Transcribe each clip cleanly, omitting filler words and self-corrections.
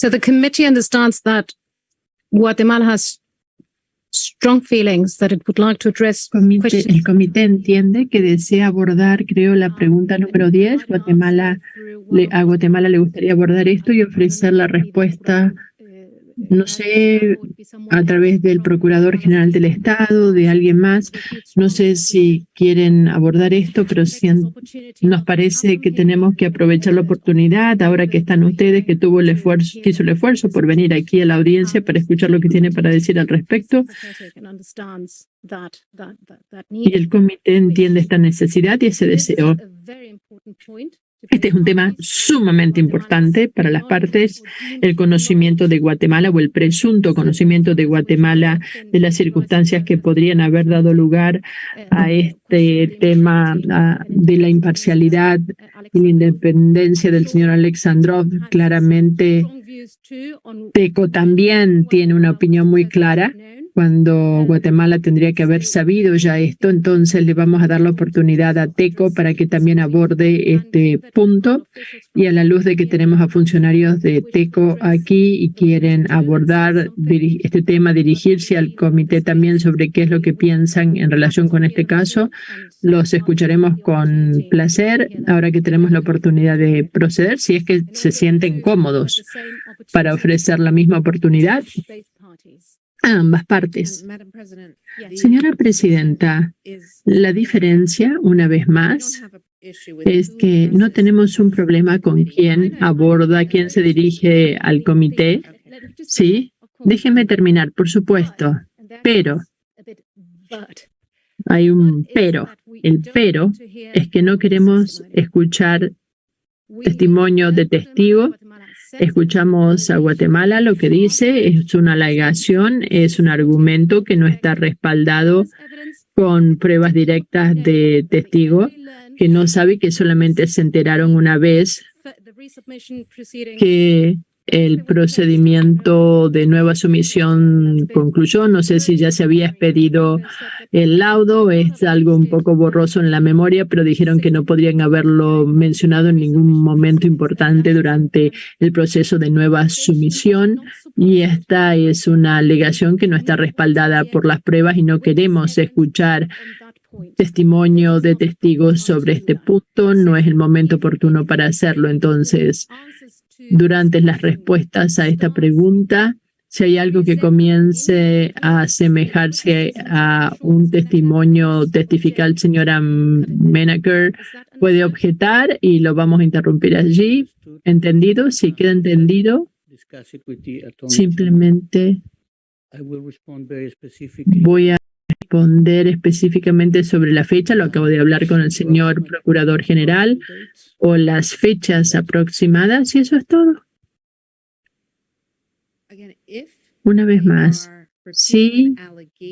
So the committee understands that Guatemala has strong feelings that it would like to address questions. El comité entiende que desea abordar, creo, la pregunta número 10. A Guatemala le gustaría abordar esto y ofrecer la respuesta, no sé, a través del Procurador General del Estado, de alguien más. No sé si quieren abordar esto, pero nos parece que tenemos que aprovechar la oportunidad, ahora que están ustedes, que hizo el esfuerzo por venir aquí a la audiencia para escuchar lo que tiene para decir al respecto. Y el comité entiende esta necesidad y ese deseo. Este es un tema sumamente importante para las partes, el conocimiento de Guatemala o el presunto conocimiento de Guatemala de las circunstancias que podrían haber dado lugar a este tema de la imparcialidad y la independencia del señor Alexandrov. Claramente, TECO también tiene una opinión muy clara. Cuando Guatemala tendría que haber sabido ya esto, entonces le vamos a dar la oportunidad a TECO para que también aborde este punto, y a la luz de que tenemos a funcionarios de TECO aquí y quieren abordar este tema, dirigirse al comité también sobre qué es lo que piensan en relación con este caso, los escucharemos con placer ahora que tenemos la oportunidad de proceder, si es que se sienten cómodos para ofrecer la misma oportunidad a ambas partes. Señora Presidenta, la diferencia, una vez más, es que no tenemos un problema con quién aborda, quién se dirige al comité. Sí, déjeme terminar, por supuesto, pero hay un pero. El pero es que no queremos escuchar testimonio de testigo. Escuchamos a Guatemala, lo que dice es una alegación, es un argumento que no está respaldado con pruebas directas de testigo, que no sabe, que solamente se enteraron una vez que el procedimiento de nueva sumisión concluyó. No sé si ya se había expedido el laudo, es algo un poco borroso en la memoria, pero dijeron que no podrían haberlo mencionado en ningún momento importante durante el proceso de nueva sumisión, y esta es una alegación que no está respaldada por las pruebas y no queremos escuchar testimonio de testigos sobre este punto. No es el momento oportuno para hacerlo. Entonces, durante las respuestas a esta pregunta, si hay algo que comience a asemejarse a un testimonio testifical, señora Menaker puede objetar y lo vamos a interrumpir allí. ¿Entendido? Si queda entendido, simplemente voy a responder específicamente sobre la fecha. Lo acabo de hablar con el señor Procurador General, o las fechas aproximadas, y eso es todo. Una vez más, si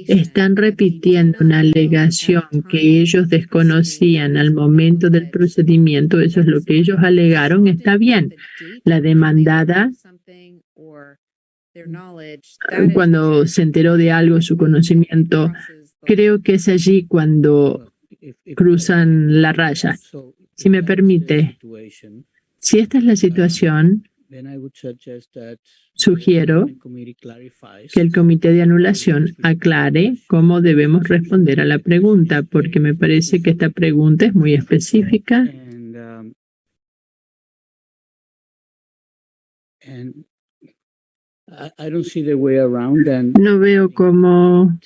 están repitiendo una alegación que ellos desconocían al momento del procedimiento, eso es lo que ellos alegaron, está bien. La demandada, cuando se enteró de algo, su conocimiento, creo que es allí cuando cruzan la raya. Si me permite, si esta es la situación, sugiero que el comité de anulación aclare cómo debemos responder a la pregunta, porque me parece que esta pregunta es muy específica. No veo cómo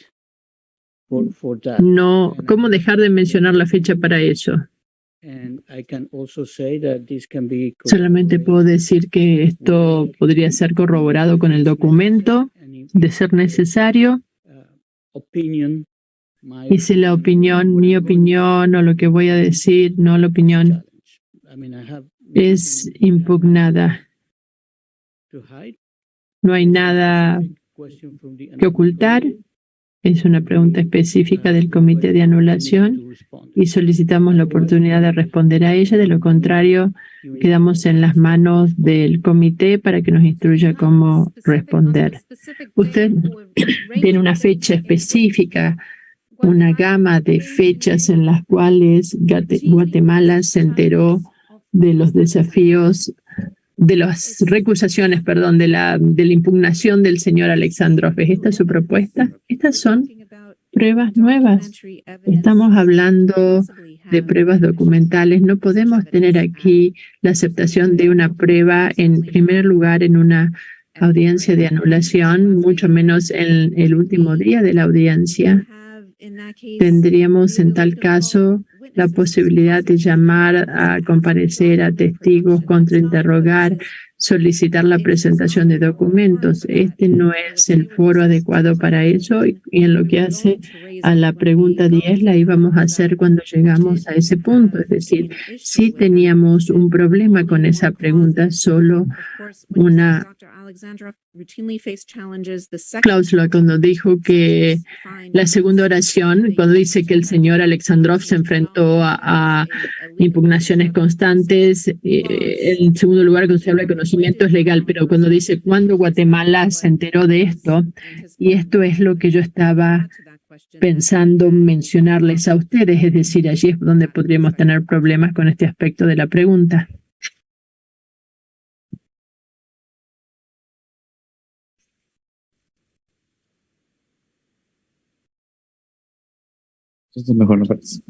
dejar de mencionar la fecha para eso. Solamente puedo decir que esto podría ser corroborado con el documento, de ser necesario. Y si la opinión, mi opinión o lo que voy a decir, no la opinión, es impugnada, no hay nada que ocultar. Es una pregunta específica del comité de anulación y solicitamos la oportunidad de responder a ella. De lo contrario, quedamos en las manos del comité para que nos instruya cómo responder. Usted tiene una fecha específica, una gama de fechas en las cuales Guatemala se enteró de los desafíos de las recusaciones, perdón, de la impugnación del señor Alexandrov. ¿Es esta su propuesta? Estas son pruebas nuevas. Estamos hablando de pruebas documentales. No podemos tener aquí la aceptación de una prueba en primer lugar en una audiencia de anulación, mucho menos en el último día de la audiencia. Tendríamos en tal caso la posibilidad de llamar a comparecer a testigos, contrainterrogar, solicitar la presentación de documentos. Este no es el foro adecuado para eso, y en lo que hace a la pregunta 10 la íbamos a hacer cuando llegamos a ese punto. Es decir, si teníamos un problema con esa pregunta, solo una cláusula cuando dijo que la segunda oración, cuando dice que el señor Alexandrov se enfrentó a impugnaciones constantes, en segundo lugar, cuando se habla de conocimiento es legal, pero cuando dice cuándo Guatemala se enteró de esto, y esto es lo que yo estaba pensando mencionarles a ustedes, es decir, allí es donde podríamos tener problemas con este aspecto de la pregunta. Entonces mejor no parece.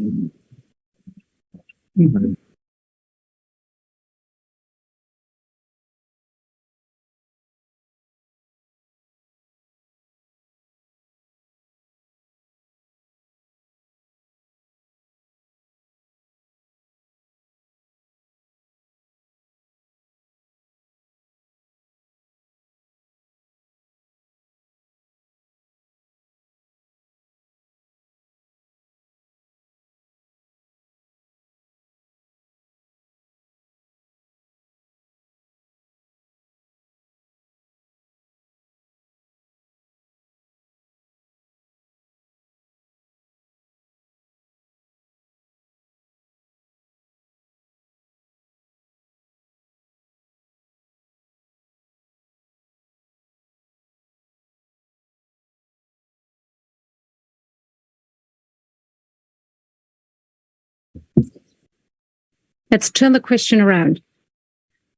Let's turn the question around.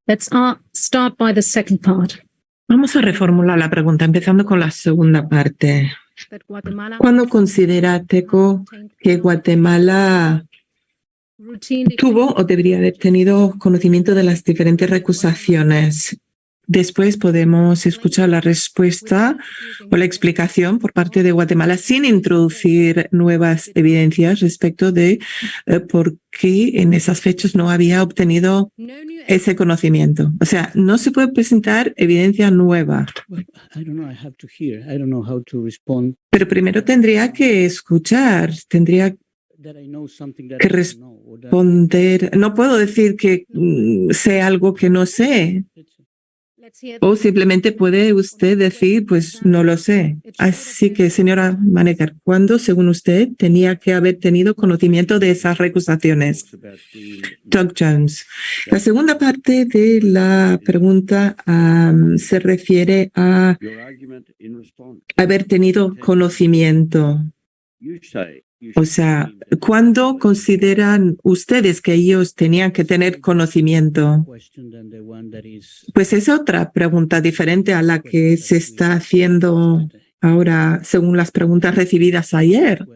Let's start by the second part. Vamos a reformular la pregunta, empezando con la segunda parte. ¿Cuándo considera TECO que Guatemala tuvo o debería haber tenido conocimiento de las diferentes recusaciones? Después podemos escuchar la respuesta o la explicación por parte de Guatemala sin introducir nuevas evidencias respecto de por qué en esas fechas no había obtenido ese conocimiento. O sea, no se puede presentar evidencia nueva. Pero primero tendría que escuchar, tendría que responder. No puedo decir que sé algo que no sé. O simplemente puede usted decir, pues no lo sé. Así que, señora Manegar, ¿cuándo, según usted, tenía que haber tenido conocimiento de esas recusaciones? Doug Jones. La segunda parte de la pregunta se refiere a haber tenido conocimiento. O sea, ¿cuándo consideran ustedes que ellos tenían que tener conocimiento? Pues es otra pregunta diferente a la que se está haciendo ahora según las preguntas recibidas ayer.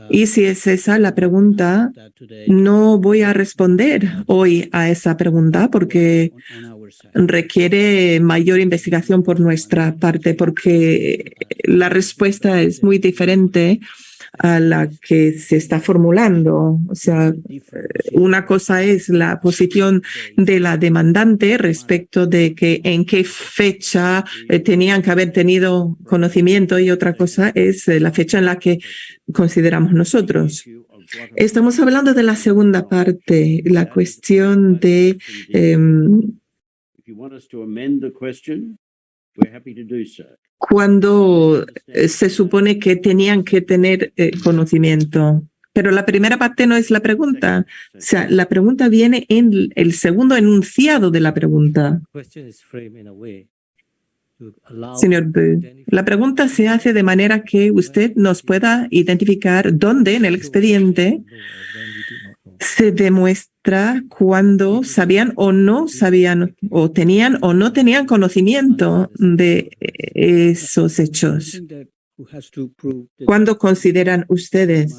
Y si es esa la pregunta, no voy a responder hoy a esa pregunta porque requiere mayor investigación por nuestra parte, porque la respuesta es muy diferente a la que se está formulando. O sea, una cosa es la posición de la demandante respecto de que en qué fecha tenían que haber tenido conocimiento, y otra cosa es la fecha en la que consideramos nosotros. Estamos hablando de la segunda parte, la cuestión de cuando se supone que tenían que tener conocimiento. Pero la primera parte no es la pregunta. O sea, la pregunta viene en el segundo enunciado de la pregunta. Señor Boo, la pregunta se hace de manera que usted nos pueda identificar dónde en el expediente se demuestra cuando sabían o no sabían, o tenían o no tenían conocimiento de esos hechos. ¿Cuándo consideran ustedes?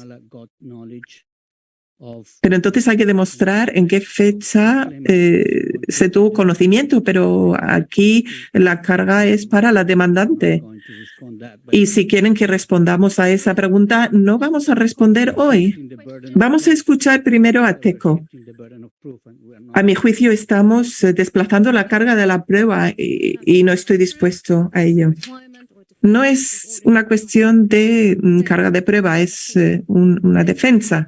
Pero entonces hay que demostrar en qué fecha se tuvo conocimiento, pero aquí la carga es para la demandante. Y si quieren que respondamos a esa pregunta, no vamos a responder hoy. Vamos a escuchar primero a Teco. A mi juicio, estamos desplazando la carga de la prueba y no estoy dispuesto a ello. No es una cuestión de carga de prueba, es una defensa.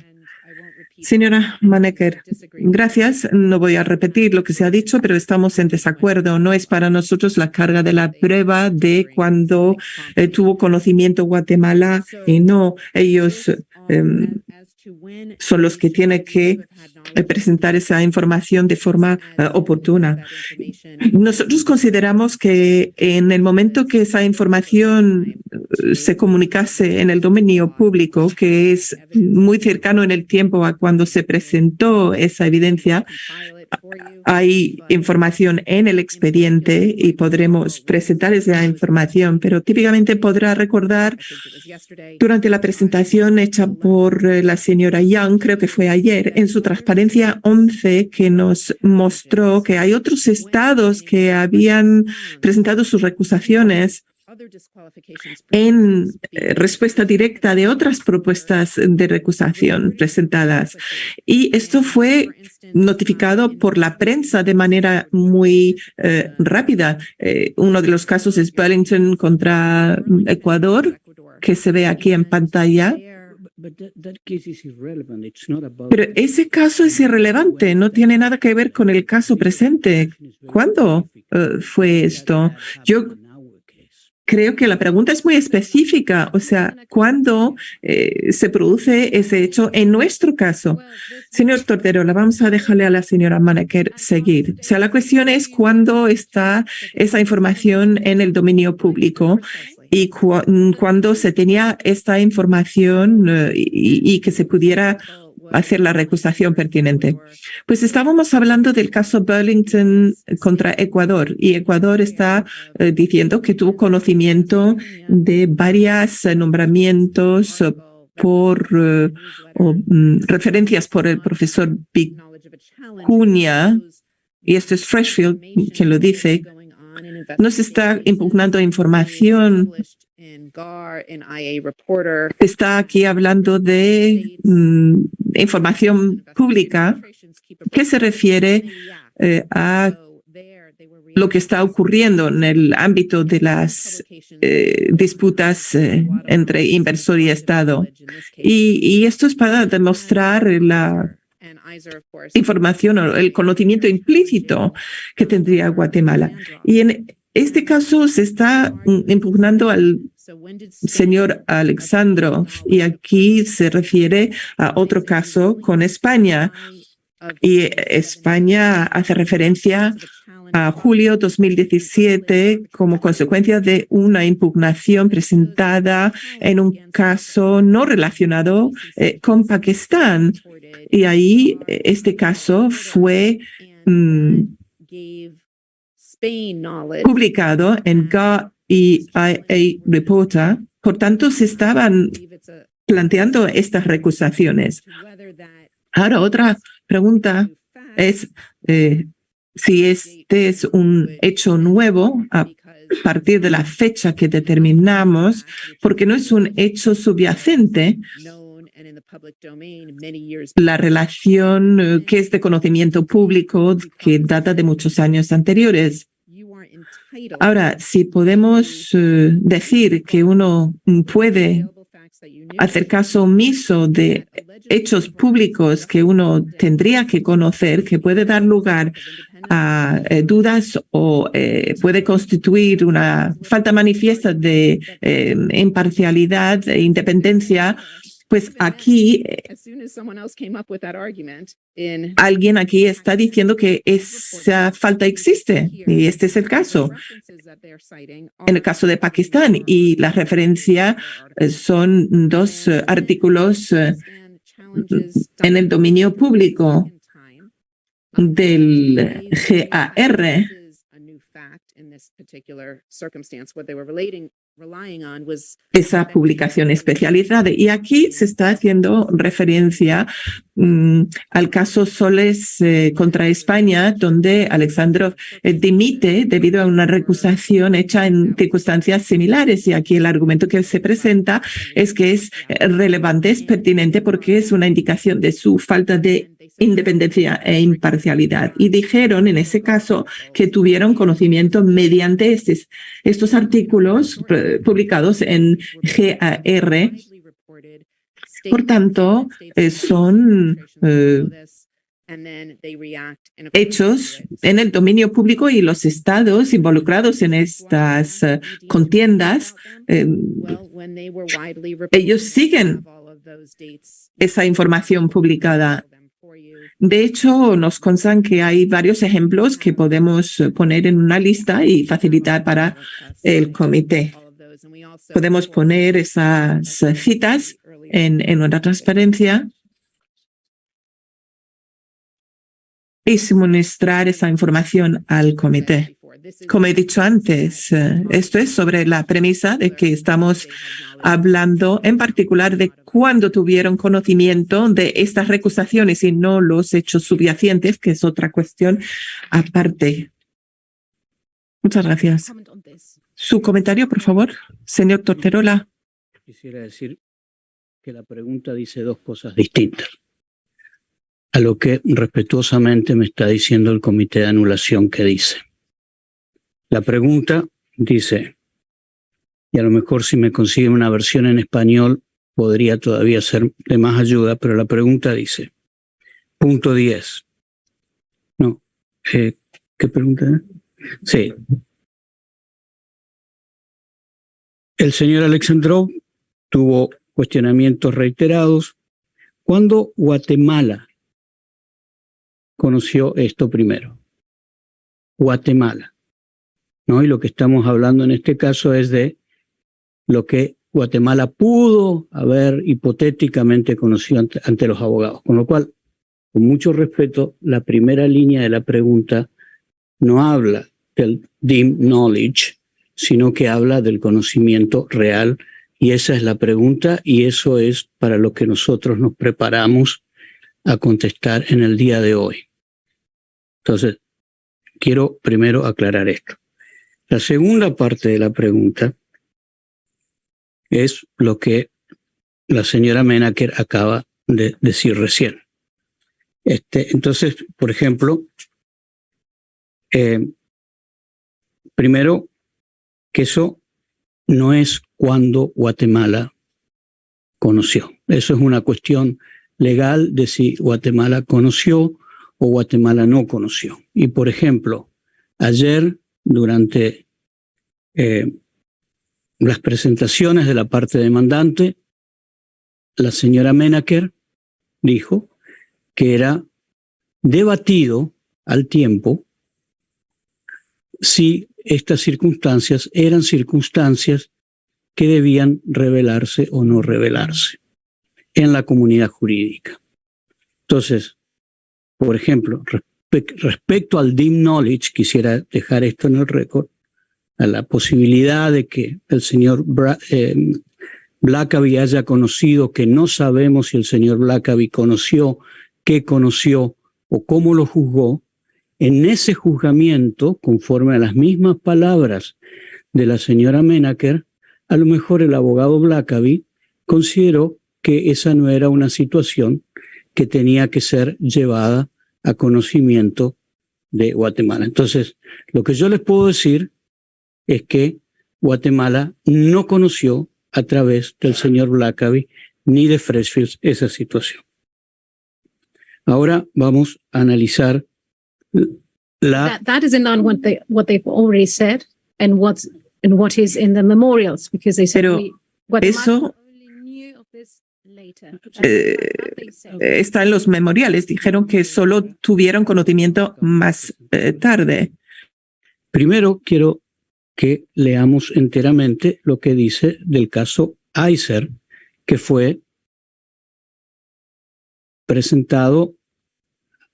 Señora Maneker, gracias. No voy a repetir lo que se ha dicho, pero estamos en desacuerdo. No es para nosotros la carga de la prueba de cuando tuvo conocimiento Guatemala y no, ellos son los que tienen que presentar esa información de forma oportuna. Nosotros consideramos que en el momento que esa información se comunicase en el dominio público, que es muy cercano en el tiempo a cuando se presentó esa evidencia, hay información en el expediente y podremos presentar esa información, pero típicamente podrá recordar durante la presentación hecha por la señora Young, creo que fue ayer, en su transparencia 11, que nos mostró que hay otros estados que habían presentado sus recusaciones en respuesta directa de otras propuestas de recusación presentadas. Y esto fue notificado por la prensa de manera muy rápida. Uno de los casos es Burlington contra Ecuador, que se ve aquí en pantalla. Pero ese caso es irrelevante, no tiene nada que ver con el caso presente. ¿Cuándo fue esto? Yo creo que la pregunta es muy específica, o sea, ¿cuándo se produce ese hecho en nuestro caso? Señor Torterola, vamos a dejarle a la señora Maneker seguir. O sea, la cuestión es cuándo está esa información en el dominio público y cuándo se tenía esta información y que se pudiera hacer la recusación pertinente. Pues estábamos hablando del caso Burlington contra Ecuador y Ecuador está diciendo que tuvo conocimiento de varios nombramientos por referencias por el profesor Vicuña, y esto es Freshfield quien lo dice. Nos está impugnando información. Está aquí hablando de información pública que se refiere a lo que está ocurriendo en el ámbito de las disputas entre inversor y Estado. Y esto es para demostrar la información o el conocimiento implícito que tendría Guatemala. Y en este caso se está impugnando al señor Alexandrov y aquí se refiere a otro caso con España. Y España hace referencia a julio 2017 como consecuencia de una impugnación presentada en un caso no relacionado con Pakistán. Y ahí este caso fue publicado en GAIA Reporter. Por tanto, se estaban planteando estas recusaciones. Ahora, otra pregunta es si este es un hecho nuevo a partir de la fecha que determinamos, porque no es un hecho subyacente. La relación que es de conocimiento público que data de muchos años anteriores. Ahora, si podemos decir que uno puede hacer caso omiso de hechos públicos que uno tendría que conocer, que puede dar lugar a dudas o puede constituir una falta manifiesta de imparcialidad e independencia, pues aquí alguien aquí está diciendo que esa falta existe y este es el caso. En el caso de Pakistán y la referencia son dos artículos en el dominio público del GAR. Esa publicación especializada. Y aquí se está haciendo referencia al caso Soles contra España, donde Alexandrov dimite debido a una recusación hecha en circunstancias similares. Y aquí el argumento que se presenta es que es relevante, es pertinente porque es una indicación de su falta de independencia e imparcialidad. Y dijeron en ese caso que tuvieron conocimiento mediante estos artículos publicados en GAR. Por tanto, son hechos en el dominio público y los estados involucrados en estas contiendas, ellos siguen esa información publicada. De hecho, nos constan que hay varios ejemplos que podemos poner en una lista y facilitar para el comité. Podemos poner esas citas en nuestra transparencia y suministrar esa información al comité. Como he dicho antes, esto es sobre la premisa de que estamos hablando en particular de cuándo tuvieron conocimiento de estas recusaciones y no los hechos subyacentes, que es otra cuestión aparte. Muchas gracias. Su comentario, por favor, señor Torterola. Quisiera decir que la pregunta dice dos cosas distintas a lo que respetuosamente me está diciendo el comité de anulación que dice. La pregunta dice, y a lo mejor si me consiguen una versión en español podría todavía ser de más ayuda, pero la pregunta dice, punto 10. No, ¿qué pregunta es? Sí. El señor Alexandrov tuvo cuestionamientos reiterados. ¿Cuándo Guatemala conoció esto primero? Guatemala. ¿No? Y lo que estamos hablando en este caso es de lo que Guatemala pudo haber hipotéticamente conocido ante los abogados. Con lo cual, con mucho respeto, la primera línea de la pregunta no habla del deemed knowledge, sino que habla del conocimiento real. Y esa es la pregunta y eso es para lo que nosotros nos preparamos a contestar en el día de hoy. Entonces, quiero primero aclarar esto. La segunda parte de la pregunta es lo que la señora Menaker acaba de decir recién. Entonces, por ejemplo, primero, que eso no es cuando Guatemala conoció. Eso es una cuestión legal de si Guatemala conoció o Guatemala no conoció. Y, por ejemplo, ayer, durante las presentaciones de la parte demandante, la señora Menaker dijo que era debatido al tiempo si estas circunstancias eran circunstancias que debían revelarse o no revelarse en la comunidad jurídica. Entonces, por ejemplo, respecto al deemed knowledge, quisiera dejar esto en el récord, a la posibilidad de que el señor Blackaby haya conocido, que no sabemos si el señor Blackaby conoció, qué conoció o cómo lo juzgó. En ese juzgamiento, conforme a las mismas palabras de la señora Menaker, a lo mejor el abogado Blackaby consideró que esa no era una situación que tenía que ser llevada a conocimiento de Guatemala. Entonces, lo que yo les puedo decir es que Guatemala no conoció a través del señor Blackaby ni de Freshfields esa situación. Ahora vamos a analizar that is in line what they've already said and what is in the memorials, because they said eso está en los memoriales. Dijeron que solo tuvieron conocimiento más tarde. Primero quiero que leamos enteramente lo que dice del caso Aiser, que fue presentado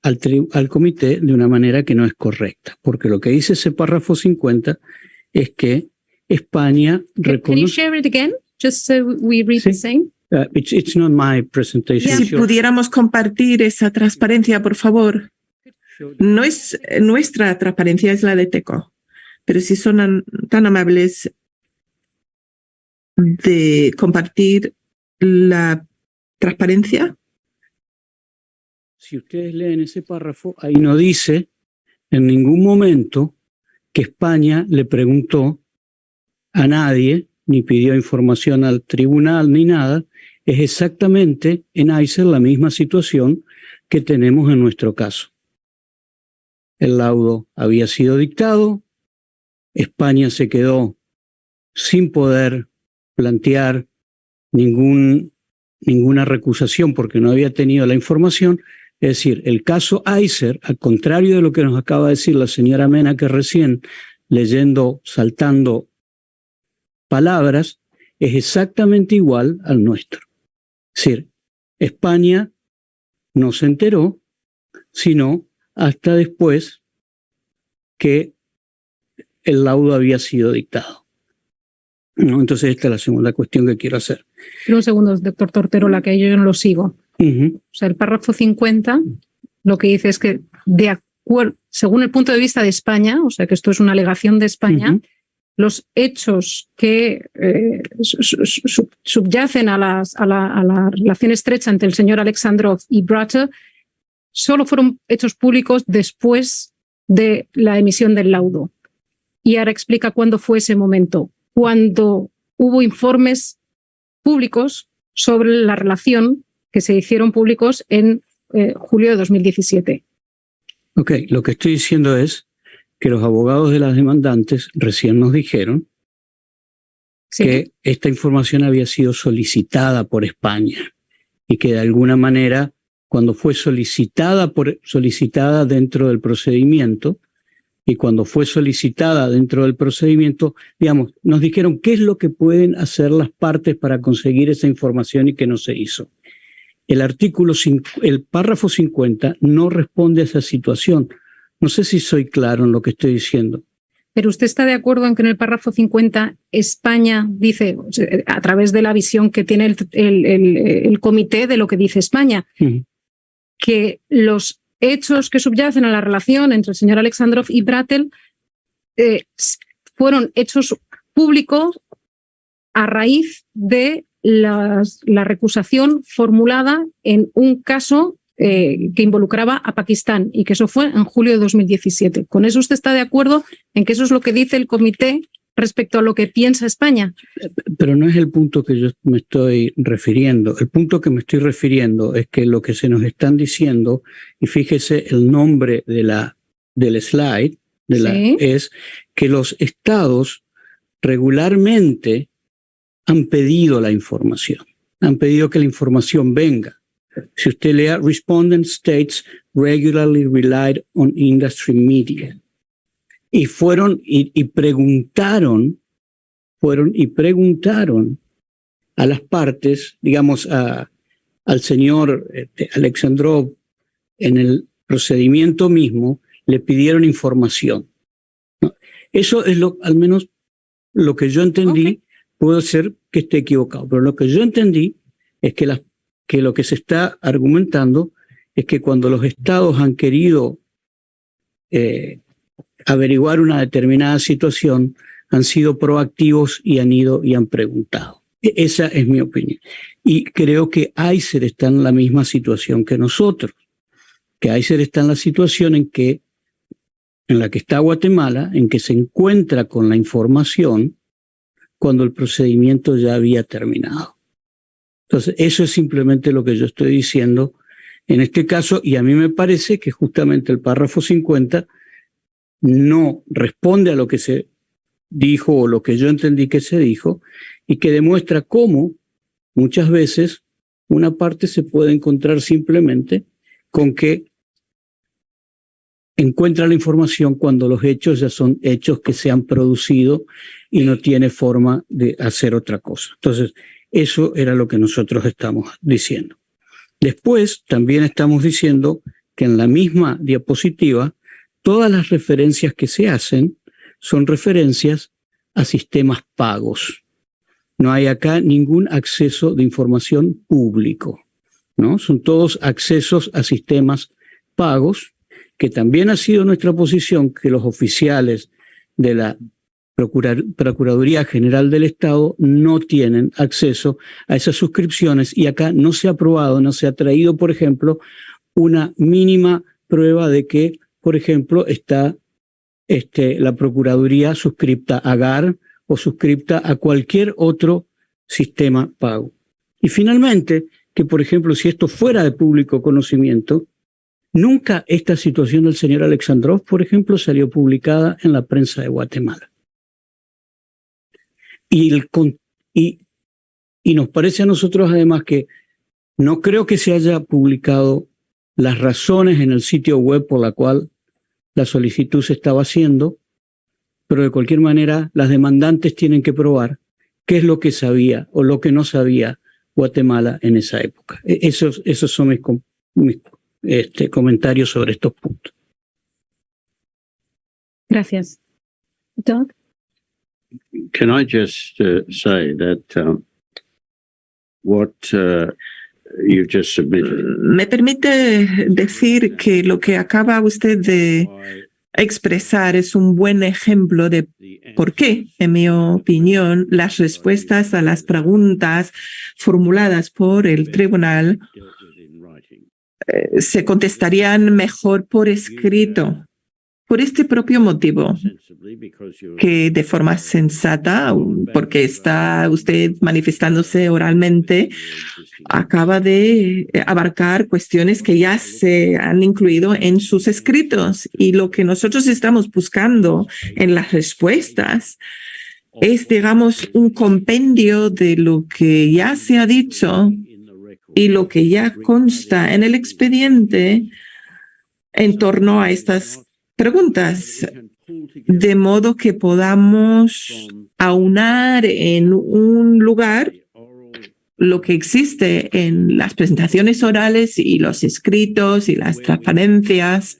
al comité de una manera que no es correcta, porque lo que dice ese párrafo 50 es que España Can you reconoce... share it again? Just so we read the Sí. same. It's not my presentation. Si pudiéramos compartir esa transparencia, por favor. No es nuestra transparencia, es la de TECO. Pero si son tan amables de compartir la transparencia. Si ustedes leen ese párrafo, ahí no dice en ningún momento que España le preguntó a nadie, ni pidió información al tribunal, ni nada. Es exactamente en ICER la misma situación que tenemos en nuestro caso. El laudo había sido dictado, España se quedó sin poder plantear ninguna recusación porque no había tenido la información. Es decir, el caso ICER, al contrario de lo que nos acaba de decir la señora Mena, que recién leyendo, saltando palabras, es exactamente igual al nuestro. Es decir, España no se enteró, sino hasta después que el laudo había sido dictado. ¿No? Entonces esta es la segunda cuestión que quiero hacer. Un segundo, doctor Torterola, que yo no lo sigo. O sea, el párrafo 50 lo que dice es que de acuerdo, según el punto de vista de España, o sea que esto es una alegación de España, los hechos que subyacen a la relación estrecha entre el señor Alexandrov y Bratter solo fueron hechos públicos después de la emisión del laudo. Y ahora explica cuándo fue ese momento, cuando hubo informes públicos sobre la relación que se hicieron públicos en julio de 2017. Ok, lo que estoy diciendo es que los abogados de las demandantes recién nos dijeron que esta información había sido solicitada por España y que de alguna manera, cuando fue solicitada dentro del procedimiento y cuando fue solicitada dentro del procedimiento, digamos, nos dijeron qué es lo que pueden hacer las partes para conseguir esa información y que no se hizo. El párrafo 50 no responde a esa situación. No sé si soy claro en lo que estoy diciendo. Pero usted está de acuerdo en que en el párrafo 50 España dice, a través de la visión que tiene el comité de lo que dice España, que los hechos que subyacen a la relación entre el señor Alexandrov y Bratter fueron hechos públicos a raíz de la recusación formulada en un caso que involucraba a Pakistán y que eso fue en julio de 2017. ¿Con eso usted está de acuerdo en que eso es lo que dice el comité respecto a lo que piensa España? Pero no es el punto que yo me estoy refiriendo. El punto que me estoy refiriendo es que lo que se nos están diciendo, y fíjese el nombre del slide, es que los estados regularmente han pedido la información, han pedido que la información venga. Si usted lea, respondent states regularly relied on industry media. Y preguntaron a las partes, digamos, al señor Alexandrov, en el procedimiento mismo, le pidieron información. ¿No? Eso es al menos lo que yo entendí. Okay. Puede ser que esté equivocado, pero lo que yo entendí es que lo que se está argumentando es que cuando los estados han querido averiguar una determinada situación, han sido proactivos y han ido y han preguntado. Esa es mi opinión. Y creo que ICER está en la misma situación que nosotros, que ICER está en la situación en la que está Guatemala, en que se encuentra con la información cuando el procedimiento ya había terminado. Entonces, eso es simplemente lo que yo estoy diciendo en este caso, y a mí me parece que justamente el párrafo 50 no responde a lo que se dijo o lo que yo entendí que se dijo, y que demuestra cómo muchas veces una parte se puede encontrar simplemente con que encuentra la información cuando los hechos ya son hechos que se han producido y no tiene forma de hacer otra cosa. Entonces, eso era lo que nosotros estamos diciendo. Después, también estamos diciendo que en la misma diapositiva, todas las referencias que se hacen son referencias a sistemas pagos. No hay acá ningún acceso de información público, ¿no? Son todos accesos a sistemas pagos, que también ha sido nuestra posición que los oficiales de la Procuraduría General del Estado no tienen acceso a esas suscripciones, y acá no se ha aprobado, no se ha traído, por ejemplo, una mínima prueba de que, por ejemplo, está la Procuraduría suscripta a GAR o suscripta a cualquier otro sistema pago. Y finalmente, que por ejemplo, si esto fuera de público conocimiento, nunca esta situación del señor Alexandrov, por ejemplo, salió publicada en la prensa de Guatemala. Y nos parece a nosotros además que no creo que se haya publicado las razones en el sitio web por la cual la solicitud se estaba haciendo, pero de cualquier manera las demandantes tienen que probar qué es lo que sabía o lo que no sabía Guatemala en esa época. Esos son mis comentarios sobre estos puntos. Gracias. Doug? Can I just say that what you've just submitted? ¿Me permite decir que lo que acaba usted de expresar es un buen ejemplo de por qué, en mi opinión, las respuestas a las preguntas formuladas por el tribunal se contestarían mejor por escrito? Por este propio motivo, que de forma sensata, porque está usted manifestándose oralmente, acaba de abarcar cuestiones que ya se han incluido en sus escritos. Y lo que nosotros estamos buscando en las respuestas es, digamos, un compendio de lo que ya se ha dicho y lo que ya consta en el expediente en torno a estas preguntas, de modo que podamos aunar en un lugar lo que existe en las presentaciones orales y los escritos y las transparencias,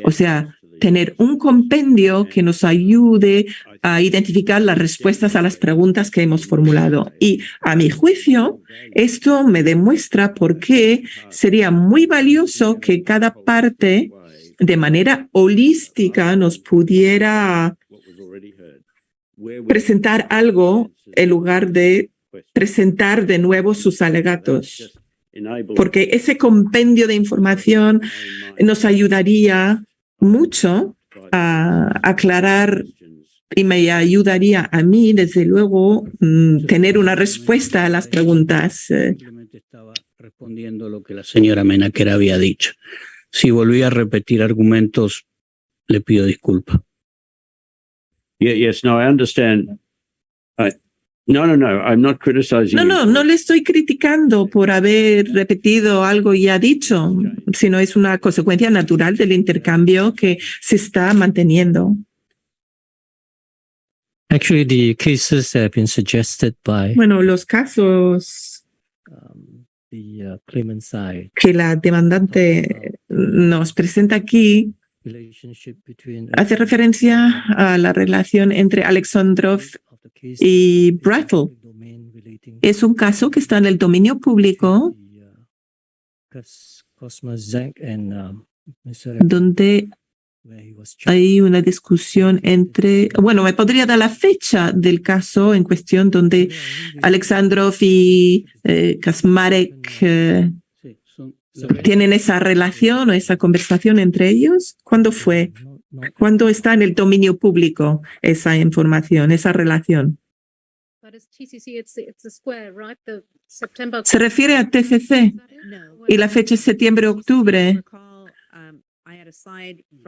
o sea, tener un compendio que nos ayude a identificar las respuestas a las preguntas que hemos formulado. Y a mi juicio, esto me demuestra por qué sería muy valioso que cada parte de manera holística nos pudiera presentar algo en lugar de presentar de nuevo sus alegatos. Porque ese compendio de información nos ayudaría mucho a aclarar y me ayudaría a mí, desde luego, tener una respuesta a las preguntas. Simplemente estaba respondiendo lo que la señora Menaker había dicho. Si volví a repetir argumentos, le pido disculpas. Yes, no, I understand. No, I'm not criticizing you. No le estoy criticando por haber repetido algo ya dicho, sino es una consecuencia natural del intercambio que se está manteniendo. Actually, the cases have been suggested by Bueno, los casos the claimant side. que la demandante nos presenta aquí Relationship between hace referencia a la relación entre Alexandrov y Brattle. Es un caso que está en el dominio público donde hay una discusión entre... Bueno, me podría dar la fecha del caso en cuestión donde Alexandrov y Kaczmarek tienen esa relación o esa conversación entre ellos. ¿Cuándo fue? ¿Cuándo está en el dominio público esa información, esa relación? Se refiere a TCC y la fecha es septiembre-octubre.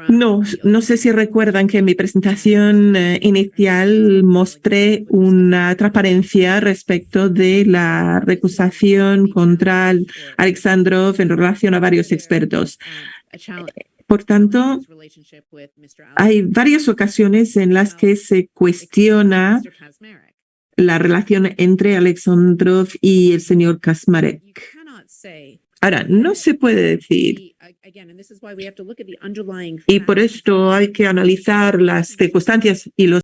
No sé si recuerdan que en mi presentación inicial mostré una transparencia respecto de la recusación contra Alexandrov en relación a varios expertos. Por tanto, hay varias ocasiones en las que se cuestiona la relación entre Alexandrov y el señor Kaczmarek. Ahora, no se puede decir, y por esto hay que analizar las circunstancias y los